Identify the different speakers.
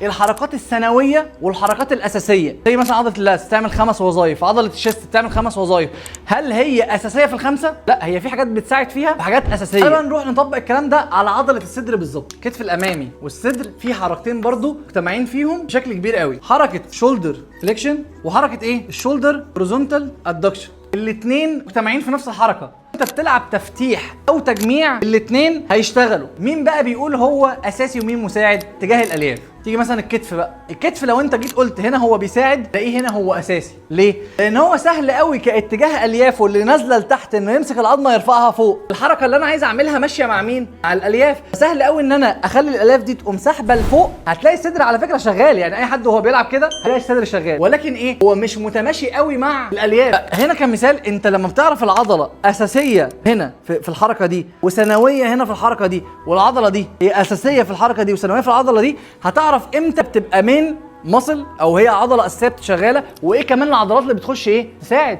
Speaker 1: الحركات الثانويه والحركات الاساسيه، زي مثلا عضله اللاس تعمل 5 وظائف، عضله الشيست بتعمل 5 وظائف. هل هي اساسيه في الخمسه؟ لا، هي في حاجات بتساعد فيها وحاجات اساسيه. تعالى نروح نطبق الكلام ده على عضله الصدر بالظبط. الكتف الامامي والصدر في حركتين برضو مجتمعين فيهم بشكل كبير قوي، حركه شولدر فليكشن وحركه ايه؟ الشولدر هوريزونتال ادكشن. الاثنين مجتمعين في نفس الحركه. انت بتلعب تفتيح او تجميع، الاثنين هيشتغلوا. مين بقى بيقول هو اساسي ومين مساعد تجاه الالياف؟ تيجي مثلا الكتف بقى، الكتف لو انت جيت قلت هنا هو بيساعد، تلاقيه هنا هو اساسي. ليه؟ لان هو سهل قوي كاتجاه اليافه اللي نازله لتحت انه يمسك العظمه يرفعها فوق. الحركه اللي انا عايز اعملها ماشيه مع مين؟ مع الالياف. سهل قوي ان انا اخلي الالياف دي تقوم سحبه لفوق. هتلاقي الصدر على فكره شغال، يعني اي حد وهو بيلعب كده هتلاقي الصدر شغال، ولكن ايه؟ هو مش متماشي قوي مع الالياف. هنا كمثال، انت لما بتعرف العضله اساسيه هنا في الحركه دي وثانويه هنا في الحركه دي، والعضله دي هي اساسيه في الحركه دي وثانويه في العضله دي، هتعرف امتى بتبقى مين مصل او هي عضله اساسيه شغاله، وايه كمان العضلات اللي بتخش ايه تساعد.